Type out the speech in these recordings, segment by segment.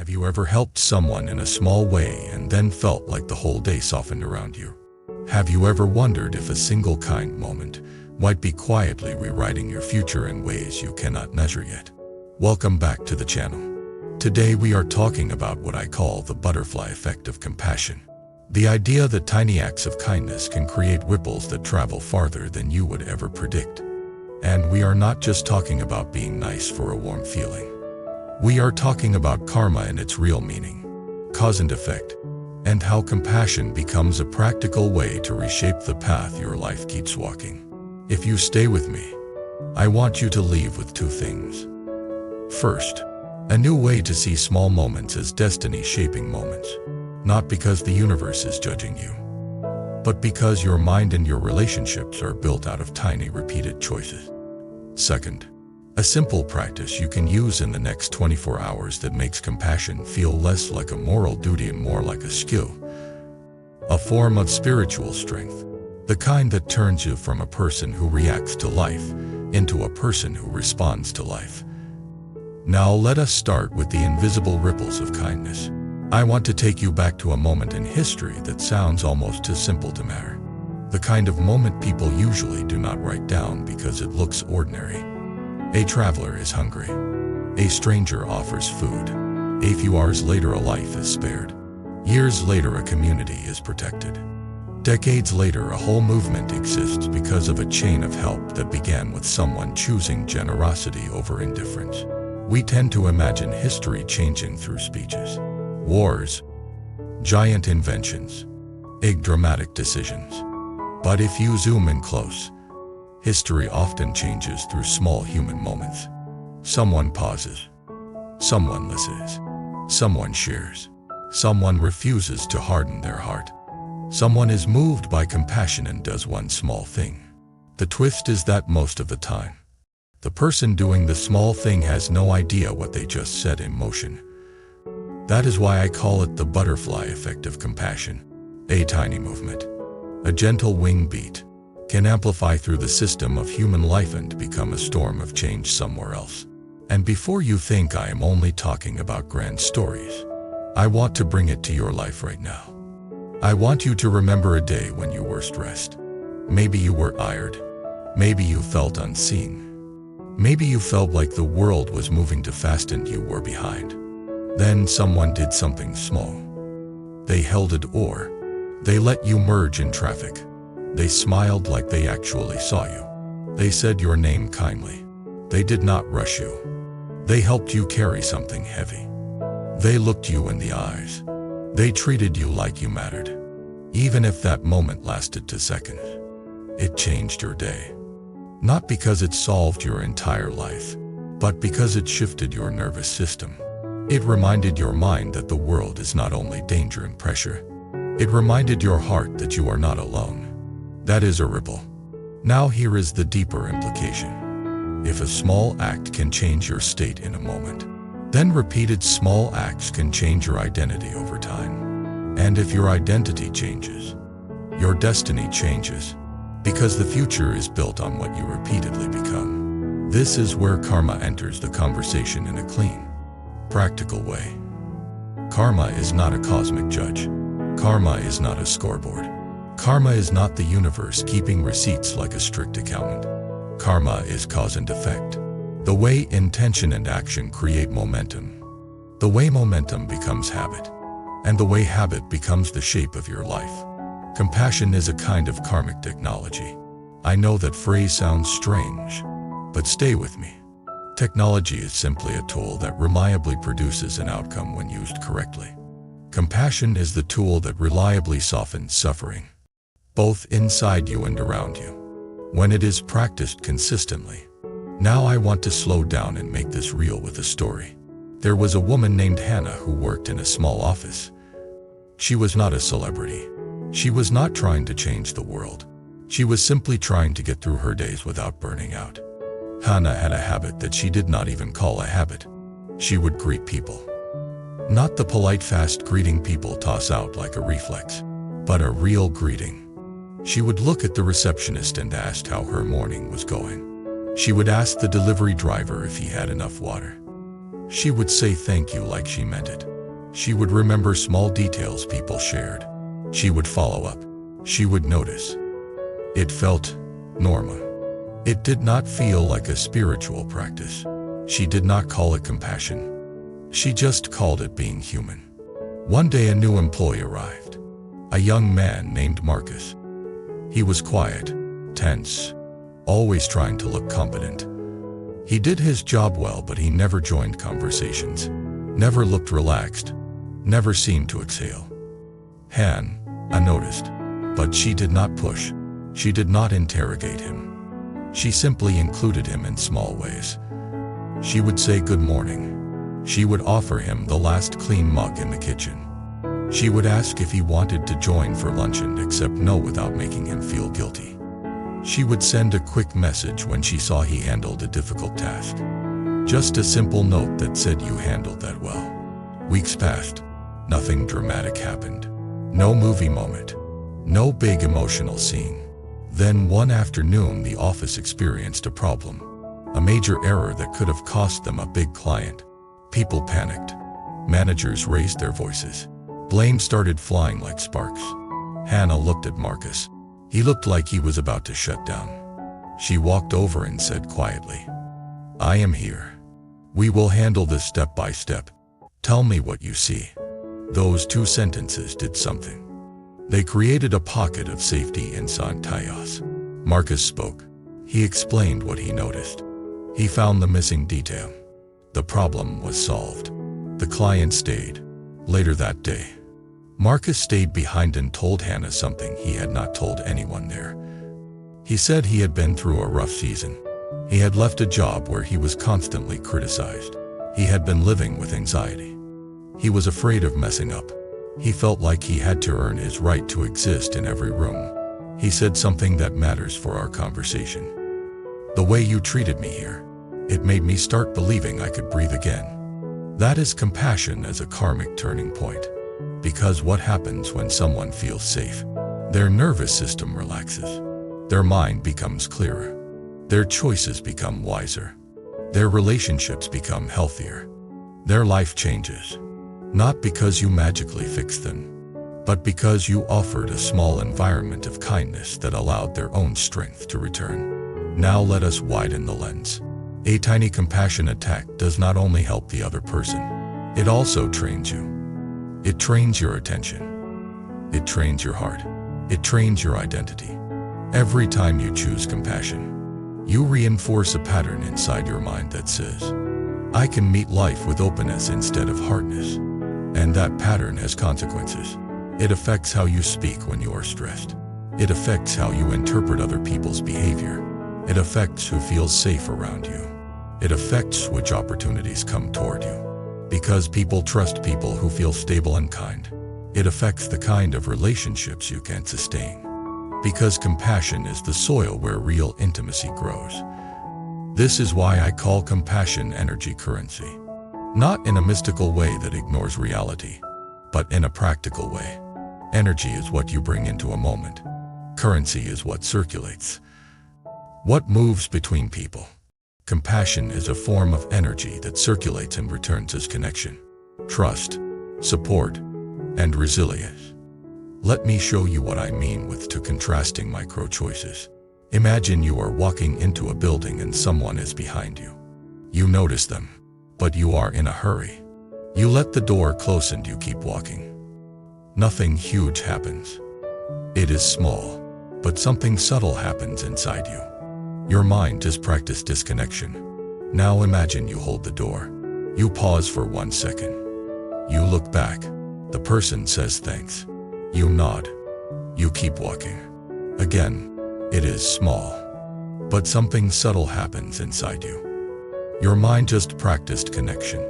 Have you ever helped someone in a small way and then felt like the whole day softened around you? Have you ever wondered if a single kind moment might be quietly rewriting your future in ways you cannot measure yet? Welcome back to the channel. Today we are talking about what I call the butterfly effect of compassion. The idea that tiny acts of kindness can create ripples that travel farther than you would ever predict. And we are not just talking about being nice for a warm feeling. We are talking about karma in its real meaning, cause and effect, and how compassion becomes a practical way to reshape the path your life keeps walking. If you stay with me, I want you to leave with two things. First, a new way to see small moments as destiny-shaping moments, not because the universe is judging you, but because your mind and your relationships are built out of tiny, repeated choices. Second, a simple practice you can use in the next 24 hours that makes compassion feel less like a moral duty and more like a skill, a form of spiritual strength, the kind that turns you from a person who reacts to life into a person who responds to life. Now let us start with the invisible ripples of kindness. I want to take you back to a moment in history that sounds almost too simple to matter. The kind of moment people usually do not write down because it looks ordinary. A traveler is hungry. A stranger offers food. A few hours later, a life is spared. Years later, a community is protected. Decades later, a whole movement exists because of a chain of help that began with someone choosing generosity over indifference. We tend to imagine history changing through speeches, wars, giant inventions, big dramatic decisions. But if you zoom in close, history often changes through small human moments. Someone pauses. Someone listens. Someone shares. Someone refuses to harden their heart. Someone is moved by compassion and does one small thing. The twist is that most of the time, the person doing the small thing has no idea what they just set in motion. That is why I call it the butterfly effect of compassion. A tiny movement, a gentle wing beat, can amplify through the system of human life and become a storm of change somewhere else. And before you think I am only talking about grand stories, I want to bring it to your life right now. I want you to remember a day when you were stressed. Maybe you were tired. Maybe you felt unseen. Maybe you felt like the world was moving too fast and you were behind. Then someone did something small. They held a door. They let you merge in traffic. They smiled like they actually saw you. They said your name kindly. They did not rush you. They helped you carry something heavy. They looked you in the eyes. They treated you like you mattered. Even if that moment lasted 2 seconds, it changed your day. Not because it solved your entire life, but because it shifted your nervous system. It reminded your mind that the world is not only danger and pressure. It reminded your heart that you are not alone. That is a ripple. Now here is the deeper implication. If a small act can change your state in a moment, then repeated small acts can change your identity over time. And if your identity changes, your destiny changes. Because the future is built on what you repeatedly become. This is where karma enters the conversation in a clean, practical way. Karma is not a cosmic judge. Karma is not a scoreboard. Karma is not the universe keeping receipts like a strict accountant. Karma is cause and effect. The way intention and action create momentum. The way momentum becomes habit. And the way habit becomes the shape of your life. Compassion is a kind of karmic technology. I know that phrase sounds strange, but stay with me. Technology is simply a tool that reliably produces an outcome when used correctly. Compassion is the tool that reliably softens suffering, both inside you and around you, when it is practiced consistently. Now I want to slow down and make this real with a story. There was a woman named Hannah who worked in a small office. She was not a celebrity. She was not trying to change the world. She was simply trying to get through her days without burning out. Hannah had a habit that she did not even call a habit. She would greet people. Not the polite fast greeting people toss out like a reflex, but a real greeting. She would look at the receptionist and ask how her morning was going. She would ask the delivery driver if he had enough water. She would say thank you like she meant it. She would remember small details people shared. She would follow up. She would notice. It felt normal. It did not feel like a spiritual practice. She did not call it compassion. She just called it being human. One day a new employee arrived. A young man named Marcus. He was quiet, tense, always trying to look competent. He did his job well, but he never joined conversations, never looked relaxed, never seemed to exhale. I noticed, but she did not push. She did not interrogate him. She simply included him in small ways. She would say good morning. She would offer him the last clean mug in the kitchen. She would ask if he wanted to join for lunch and accept no without making him feel guilty. She would send a quick message when she saw he handled a difficult task. Just a simple note that said you handled that well. Weeks passed. Nothing dramatic happened. No movie moment. No big emotional scene. Then one afternoon the office experienced a problem. A major error that could have cost them a big client. People panicked. Managers raised their voices. Blame started flying like sparks. Hannah looked at Marcus. He looked like he was about to shut down. She walked over and said quietly, "I am here. We will handle this step by step. Tell me what you see." Those two sentences did something. They created a pocket of safety inside chaos. Marcus spoke. He explained what he noticed. He found the missing detail. The problem was solved. The client stayed. Later that day, Marcus stayed behind and told Hannah something he had not told anyone there. He said he had been through a rough season. He had left a job where he was constantly criticized. He had been living with anxiety. He was afraid of messing up. He felt like he had to earn his right to exist in every room. He said something that matters for our conversation. "The way you treated me here, it made me start believing I could breathe again." That is compassion as a karmic turning point. Because what happens when someone feels safe? Their nervous system relaxes. Their mind becomes clearer. Their choices become wiser. Their relationships become healthier. Their life changes. Not because you magically fixed them, but because you offered a small environment of kindness that allowed their own strength to return. Now let us widen the lens. A tiny compassion attack does not only help the other person, it also trains you. It trains your attention. It trains your heart. It trains your identity. Every time you choose compassion, you reinforce a pattern inside your mind that says, "I can meet life with openness instead of hardness." And that pattern has consequences. It affects how you speak when you are stressed. It affects how you interpret other people's behavior. It affects who feels safe around you. It affects which opportunities come toward you. Because people trust people who feel stable and kind. It affects the kind of relationships you can sustain. Because compassion is the soil where real intimacy grows. This is why I call compassion energy currency. Not in a mystical way that ignores reality, but in a practical way. Energy is what you bring into a moment. Currency is what circulates. What moves between people. Compassion is a form of energy that circulates and returns as connection, trust, support, and resilience. Let me show you what I mean with two contrasting micro-choices. Imagine you are walking into a building and someone is behind you. You notice them, but you are in a hurry. You let the door close and you keep walking. Nothing huge happens. It is small, but something subtle happens inside you. Your mind has practiced disconnection. Now imagine you hold the door. You pause for 1 second. You look back. The person says thanks. You nod. You keep walking. Again, it is small, but something subtle happens inside you. Your mind just practiced connection.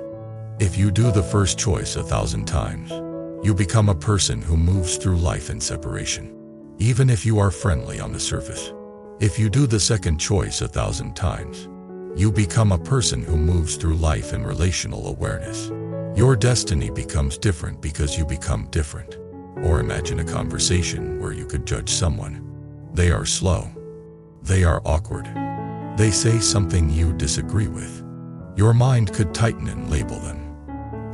If you do the first choice 1,000 times, you become a person who moves through life in separation, even if you are friendly on the surface. If you do the second choice 1,000 times, you become a person who moves through life in relational awareness. Your destiny becomes different because you become different. Or imagine a conversation where you could judge someone. They are slow. They are awkward. They say something you disagree with. Your mind could tighten and label them.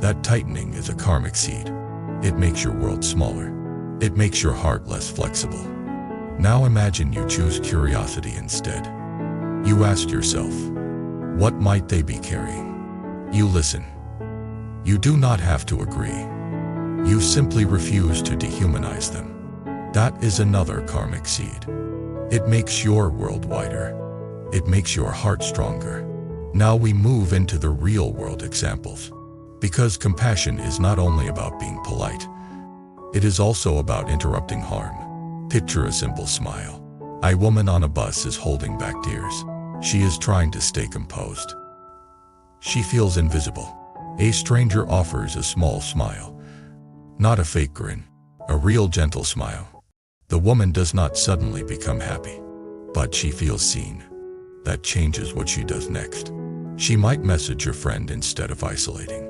That tightening is a karmic seed. It makes your world smaller. It makes your heart less flexible. Now imagine you choose curiosity instead. You ask yourself, what might they be carrying? You listen. You do not have to agree. You simply refuse to dehumanize them. That is another karmic seed. It makes your world wider. It makes your heart stronger. Now we move into the real-world examples. Because compassion is not only about being polite, it is also about interrupting harm. Picture a simple smile. A woman on a bus is holding back tears. She is trying to stay composed. She feels invisible. A stranger offers a small smile. Not a fake grin, a real gentle smile. The woman does not suddenly become happy, but she feels seen. That changes what she does next. She might message her friend instead of isolating.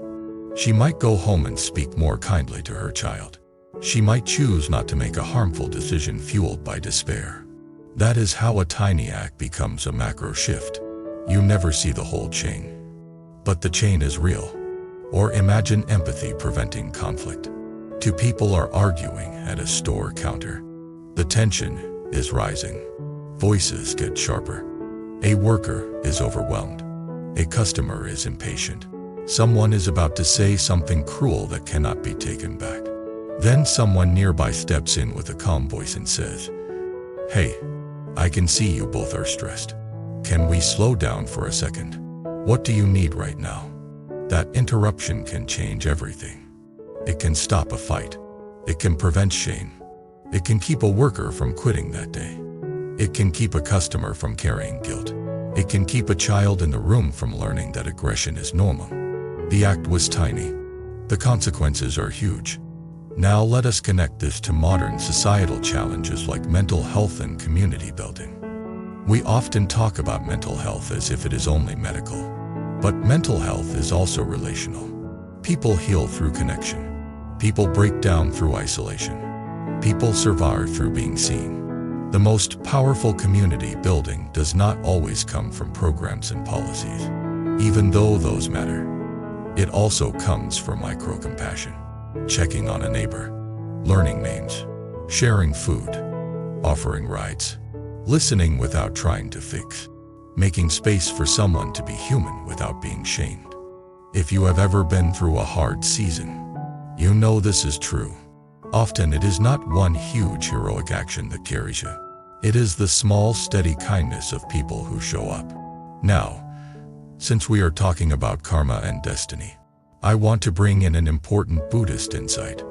She might go home and speak more kindly to her child. She might choose not to make a harmful decision fueled by despair. That is how a tiny act becomes a macro shift. You never see the whole chain, but the chain is real. Or imagine empathy preventing conflict. Two people are arguing at a store counter. The tension is rising. Voices get sharper. A worker is overwhelmed. A customer is impatient. Someone is about to say something cruel that cannot be taken back. Then someone nearby steps in with a calm voice and says, "Hey, I can see you both are stressed. Can we slow down for a second? What do you need right now?" That interruption can change everything. It can stop a fight. It can prevent shame. It can keep a worker from quitting that day. It can keep a customer from carrying guilt. It can keep a child in the room from learning that aggression is normal. The act was tiny. The consequences are huge. Now let us connect this to modern societal challenges like mental health and community building. We often talk about mental health as if it is only medical. But mental health is also relational. People heal through connection. People break down through isolation. People survive through being seen. The most powerful community building does not always come from programs and policies, even though those matter. It also comes from micro-compassion, checking on a neighbor, learning names, sharing food, offering rides, listening without trying to fix, making space for someone to be human without being shamed. If you have ever been through a hard season, you know this is true. Often it is not one huge heroic action that carries you. It is the small, steady kindness of people who show up. Now, since we are talking about karma and destiny, I want to bring in an important Buddhist insight,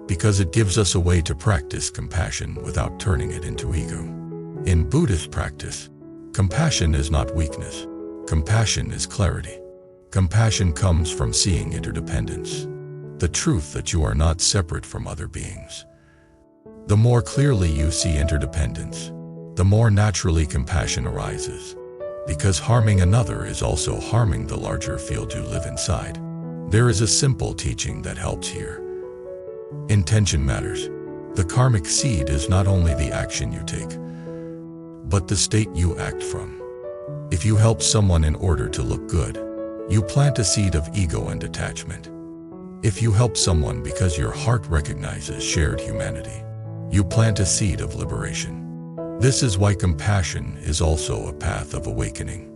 because it gives us a way to practice compassion without turning it into ego. In Buddhist practice, compassion is not weakness. Compassion is clarity. Compassion comes from seeing interdependence, the truth that you are not separate from other beings. The more clearly you see interdependence, the more naturally compassion arises, because harming another is also harming the larger field you live inside. There is a simple teaching that helps here. Intention matters. The karmic seed is not only the action you take, but the state you act from. If you help someone in order to look good, you plant a seed of ego and attachment. If you help someone because your heart recognizes shared humanity, you plant a seed of liberation. This is why compassion is also a path of awakening.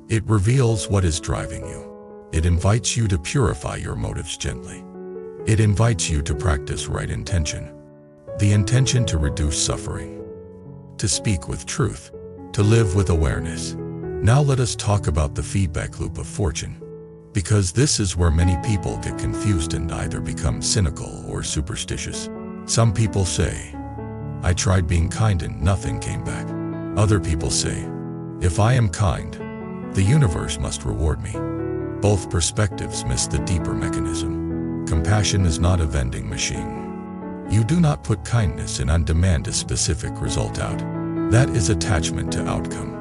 It reveals what is driving you. It invites you to purify your motives gently. It invites you to practice right intention. The intention to reduce suffering, to speak with truth, to live with awareness. Now let us talk about the feedback loop of fortune, because this is where many people get confused and either become cynical or superstitious. Some people say, "I tried being kind and nothing came back." Other people say, "If I am kind, the universe must reward me." Both perspectives miss the deeper mechanism. Compassion is not a vending machine. You do not put kindness in and demand a specific result out. That is attachment to outcome.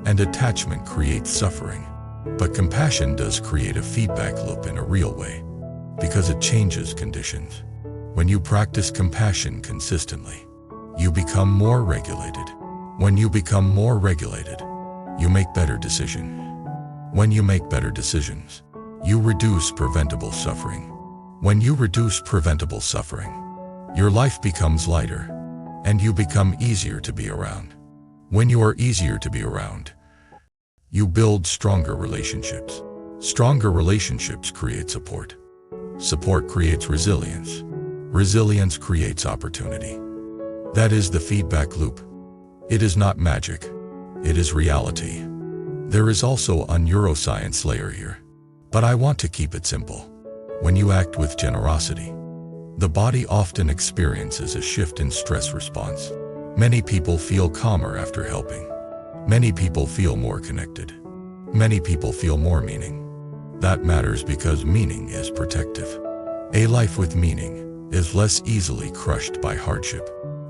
And attachment creates suffering. But compassion does create a feedback loop in a real way, because it changes conditions. When you practice compassion consistently, you become more regulated. When you become more regulated, you make better decisions. When you make better decisions, you reduce preventable suffering. When you reduce preventable suffering, your life becomes lighter, and you become easier to be around. When you are easier to be around, you build stronger relationships. Stronger relationships create support. Support creates resilience. Resilience creates opportunity. That is the feedback loop. It is not magic. It is reality. There is also a neuroscience layer here, but I want to keep it simple. When you act with generosity, the body often experiences a shift in stress response. Many people feel calmer after helping. Many people feel more connected. Many people feel more meaning. That matters because meaning is protective. A life with meaning is less easily crushed by hardship.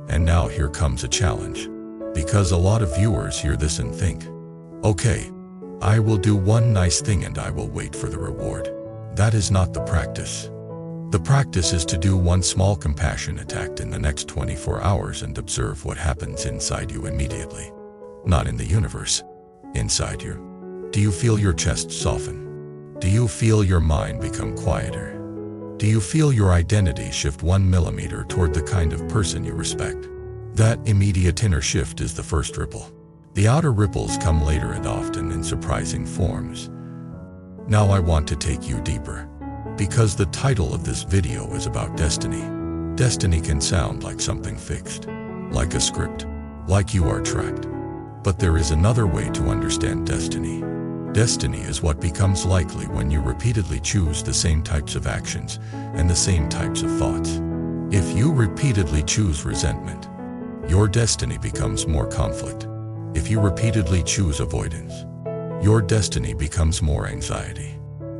And now here comes a challenge. Because a lot of viewers hear this and think, okay, I will do one nice thing and I will wait for the reward. That is not the practice. The practice is to do one small compassionate act in the next 24 hours and observe what happens inside you immediately. Not in the universe, inside you. Do you feel your chest soften? Do you feel your mind become quieter? Do you feel your identity shift 1 millimeter toward the kind of person you respect? That immediate inner shift is the first ripple. The outer ripples come later and often in surprising forms. Now I want to take you deeper. Because the title of this video is about destiny. Destiny can sound like something fixed, like a script, like you are trapped. But there is another way to understand destiny. Destiny is what becomes likely when you repeatedly choose the same types of actions and the same types of thoughts. If you repeatedly choose resentment, your destiny becomes more conflict. If you repeatedly choose avoidance, your destiny becomes more anxiety.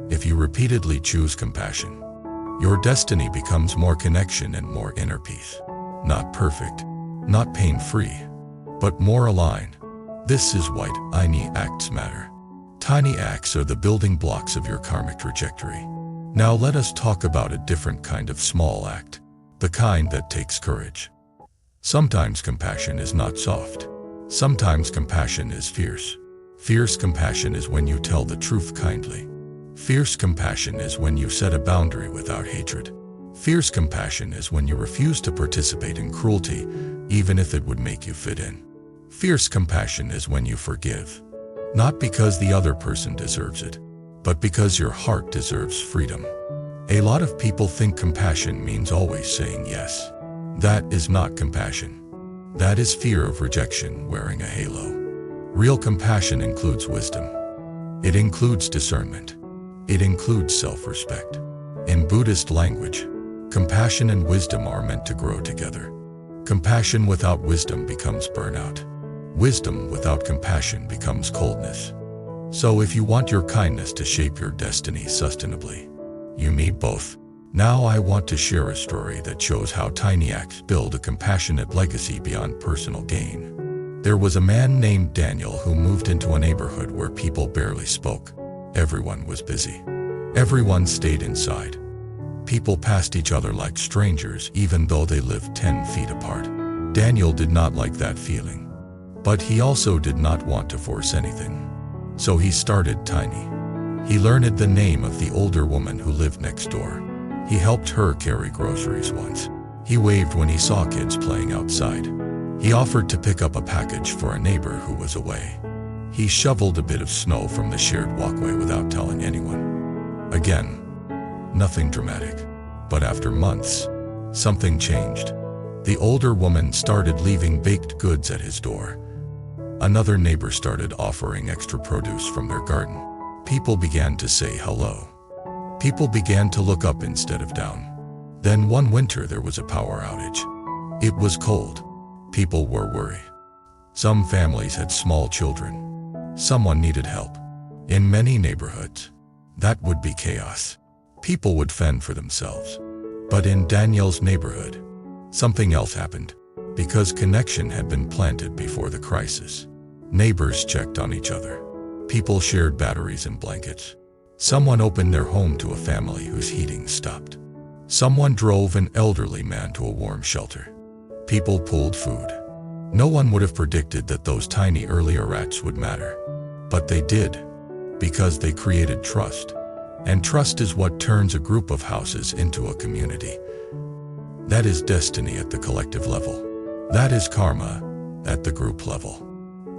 If you repeatedly choose compassion, your destiny becomes more connection and more inner peace. Not perfect, not pain-free, but more aligned. This is why tiny acts matter. Tiny acts are the building blocks of your karmic trajectory. Now let us talk about a different kind of small act, the kind that takes courage. Sometimes compassion is not soft. Sometimes compassion is fierce. Fierce compassion is when you tell the truth kindly. Fierce compassion is when you set a boundary without hatred. Fierce compassion is when you refuse to participate in cruelty, even if it would make you fit in. Fierce compassion is when you forgive, not because the other person deserves it, but because your heart deserves freedom. A lot of people think compassion means always saying yes. That is not compassion. That is fear of rejection wearing a halo. Real compassion includes wisdom. It includes discernment. It includes self-respect. In Buddhist language, compassion and wisdom are meant to grow together. Compassion without wisdom becomes burnout. Wisdom without compassion becomes coldness. So if you want your kindness to shape your destiny sustainably, you need both. Now I want to share a story that shows how tiny acts build a compassionate legacy beyond personal gain. There was a man named Daniel who moved into a neighborhood where people barely spoke. Everyone was busy. Everyone stayed inside. People passed each other like strangers even though they lived 10 feet apart. Daniel did not like that feeling. But he also did not want to force anything. So he started tiny. He learned the name of the older woman who lived next door. He helped her carry groceries once. He waved when he saw kids playing outside. He offered to pick up a package for a neighbor who was away. He shoveled a bit of snow from the shared walkway without telling anyone. Again, nothing dramatic. But after months, something changed. The older woman started leaving baked goods at his door. Another neighbor started offering extra produce from their garden. People began to say hello. People began to look up instead of down. Then one winter there was a power outage. It was cold. People were worried. Some families had small children. Someone needed help. In many neighborhoods, that would be chaos. People would fend for themselves. But in Daniel's neighborhood, something else happened. Because connection had been planted before the crisis. Neighbors checked on each other. People shared batteries and blankets. Someone opened their home to a family whose heating stopped. Someone drove an elderly man to a warm shelter. People pulled food. No one would have predicted that those tiny earlier acts would matter. But they did, because they created trust. And trust is what turns a group of houses into a community. That is destiny at the collective level. That is karma at the group level.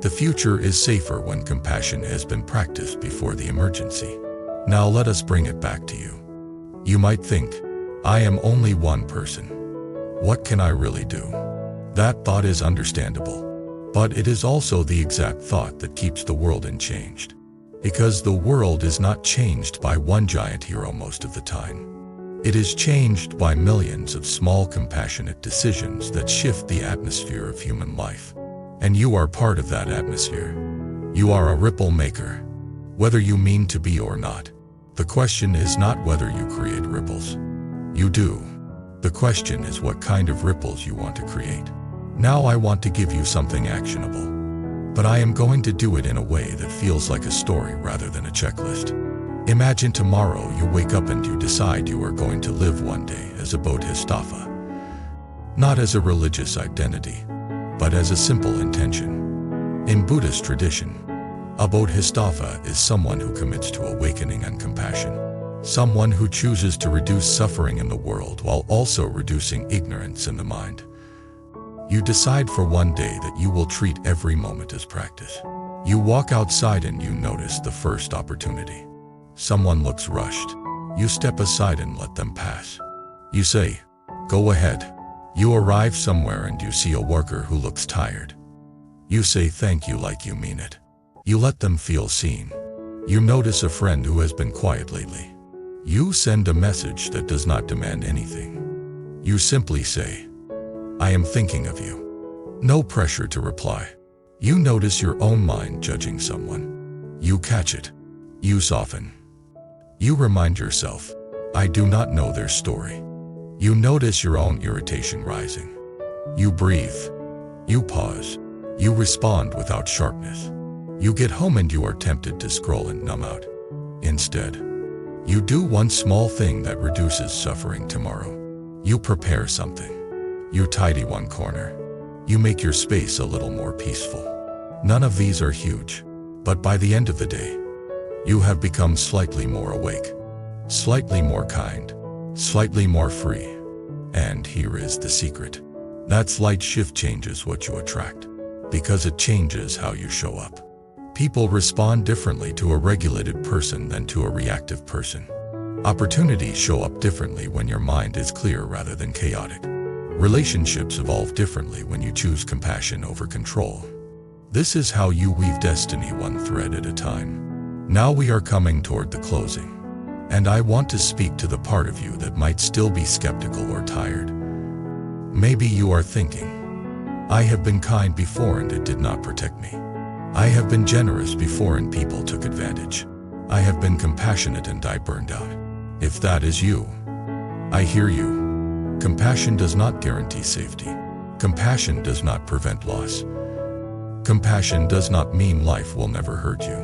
The future is safer when compassion has been practiced before the emergency. Now let us bring it back to you. You might think, I am only one person. What can I really do? That thought is understandable. But it is also the exact thought that keeps the world unchanged. Because the world is not changed by one giant hero most of the time. It is changed by millions of small compassionate decisions that shift the atmosphere of human life. And you are part of that atmosphere. You are a ripple maker, whether you mean to be or not. The question is not whether you create ripples. You do. The question is what kind of ripples you want to create. Now I want to give you something actionable. But I am going to do it in a way that feels like a story rather than a checklist. Imagine tomorrow you wake up and you decide you are going to live one day as a bodhisattva. Not as a religious identity, but as a simple intention. In Buddhist tradition, a bodhisattva is someone who commits to awakening and compassion. Someone who chooses to reduce suffering in the world while also reducing ignorance in the mind. You decide for one day that you will treat every moment as practice. You walk outside and you notice the first opportunity. Someone looks rushed. You step aside and let them pass. You say, "Go ahead." You arrive somewhere and you see a worker who looks tired. You say thank you like you mean it. You let them feel seen. You notice a friend who has been quiet lately. You send a message that does not demand anything. You simply say, "I am thinking of you." No pressure to reply. You notice your own mind judging someone. You catch it. You soften. You remind yourself, "I do not know their story." You notice your own irritation rising. You breathe. You pause. You respond without sharpness. You get home and you are tempted to scroll and numb out. Instead, you do one small thing that reduces suffering tomorrow. You prepare something. You tidy one corner. You make your space a little more peaceful. None of these are huge, but by the end of the day, you have become slightly more awake, slightly more kind, slightly more free. And here is the secret. That slight shift changes what you attract, because it changes how you show up. People respond differently to a regulated person than to a reactive person. Opportunities show up differently when your mind is clear rather than chaotic. Relationships evolve differently when you choose compassion over control. This is how you weave destiny one thread at a time. Now we are coming toward the closing. And I want to speak to the part of you that might still be skeptical or tired. Maybe you are thinking, "I have been kind before and it did not protect me. I have been generous before and people took advantage. I have been compassionate and I burned out." If that is you, I hear you. Compassion does not guarantee safety. Compassion does not prevent loss. Compassion does not mean life will never hurt you.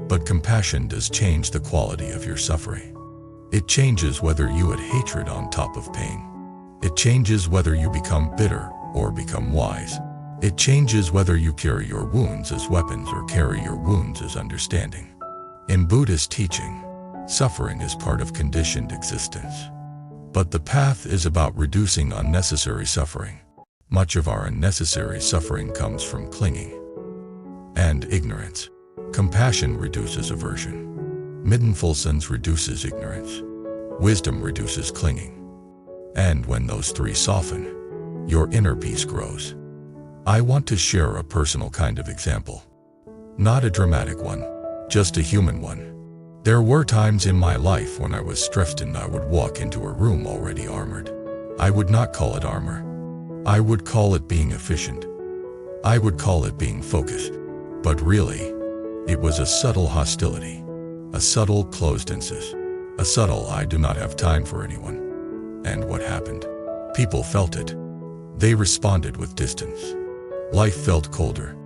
But compassion does change the quality of your suffering. It changes whether you add hatred on top of pain. It changes whether you become bitter or become wise. It changes whether you carry your wounds as weapons or carry your wounds as understanding. In Buddhist teaching, suffering is part of conditioned existence. But the path is about reducing unnecessary suffering. Much of our unnecessary suffering comes from clinging and ignorance. Compassion reduces aversion. Mindfulness reduces ignorance. Wisdom reduces clinging. And when those three soften, your inner peace grows. I want to share a personal kind of example. Not a dramatic one, just a human one. There were times in my life when I was stressed and I would walk into a room already armored. I would not call it armor. I would call it being efficient. I would call it being focused. But really, it was a subtle hostility, a subtle closedness, a subtle "I do not have time for anyone." And what happened? People felt it. They responded with distance. Life felt colder.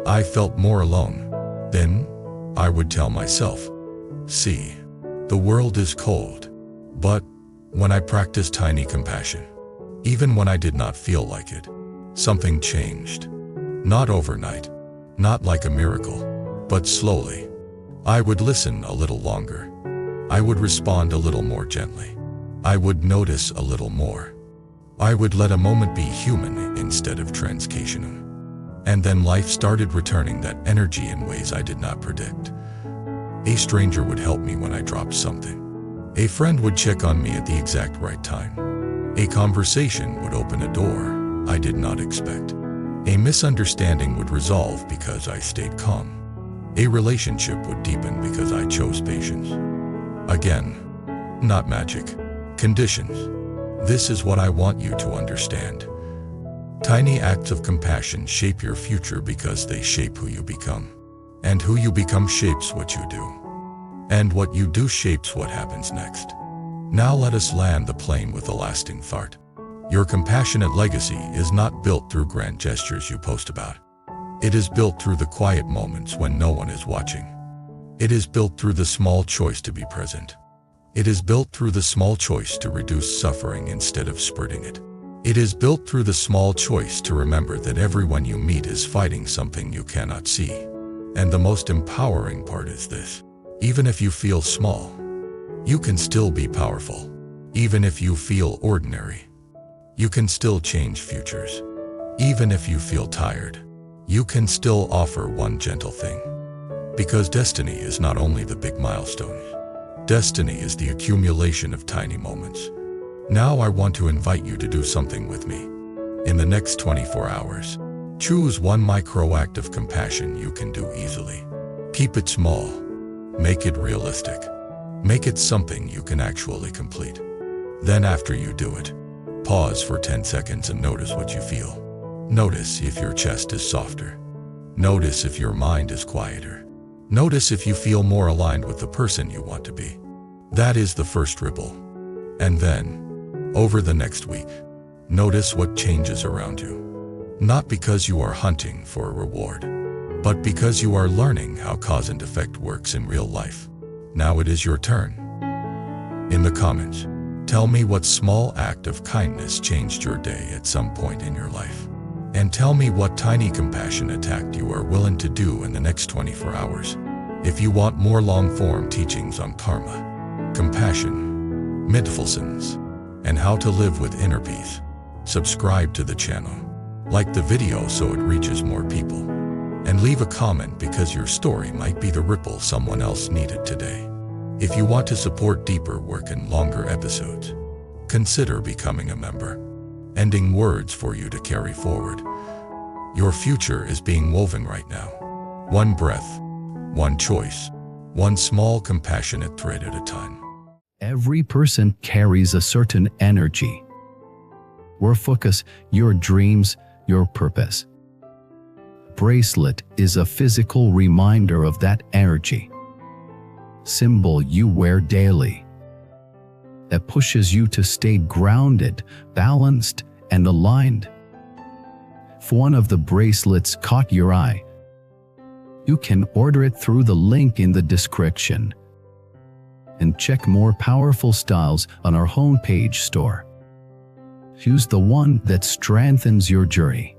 I felt more alone. Then, I would tell myself, "See, the world is cold." But, when I practiced tiny compassion, even when I did not feel like it, something changed. Not overnight, not like a miracle, but slowly. I would listen a little longer. I would respond a little more gently. I would notice a little more. I would let a moment be human instead of transcational. And then life started returning that energy in ways I did not predict. A stranger would help me when I dropped something. A friend would check on me at the exact right time. A conversation would open a door I did not expect. A misunderstanding would resolve because I stayed calm. A relationship would deepen because I chose patience. Again, not magic. Conditions. This is what I want you to understand. Tiny acts of compassion shape your future because they shape who you become. And who you become shapes what you do. And what you do shapes what happens next. Now let us land the plane with a lasting fart. Your compassionate legacy is not built through grand gestures you post about. It is built through the quiet moments when no one is watching. It is built through the small choice to be present. It is built through the small choice to reduce suffering instead of spreading it. It is built through the small choice to remember that everyone you meet is fighting something you cannot see. And the most empowering part is this. Even if you feel small, you can still be powerful. Even if you feel ordinary, you can still change futures. Even if you feel tired, you can still offer one gentle thing. Because destiny is not only the big milestones. Destiny is the accumulation of tiny moments. Now I want to invite you to do something with me. In the next 24 hours, choose one micro act of compassion you can do easily. Keep it small. Make it realistic. Make it something you can actually complete. Then after you do it, pause for 10 seconds and notice what you feel. Notice if your chest is softer. Notice if your mind is quieter. Notice if you feel more aligned with the person you want to be. That is the first ripple. And then, over the next week, notice what changes around you. Not because you are hunting for a reward, but because you are learning how cause and effect works in real life. Now it is your turn. In the comments, tell me what small act of kindness changed your day at some point in your life. And tell me what tiny compassionate act you are willing to do in the next 24 hours. If you want more long-form teachings on karma, compassion, mindfulness, and how to live with inner peace, subscribe to the channel. Like the video so it reaches more people. And leave a comment because your story might be the ripple someone else needed today. If you want to support deeper work and longer episodes, consider becoming a member. Ending words for you to carry forward. Your future is being woven right now. One breath, one choice, one small compassionate thread at a time. Every person carries a certain energy. Your focus, your dreams, your purpose. Bracelet is a physical reminder of that energy. Symbol you wear daily. That pushes you to stay grounded, balanced, and aligned. If one of the bracelets caught your eye, you can order it through the link in the description. And check more powerful styles on our homepage store. Choose the one that strengthens your journey.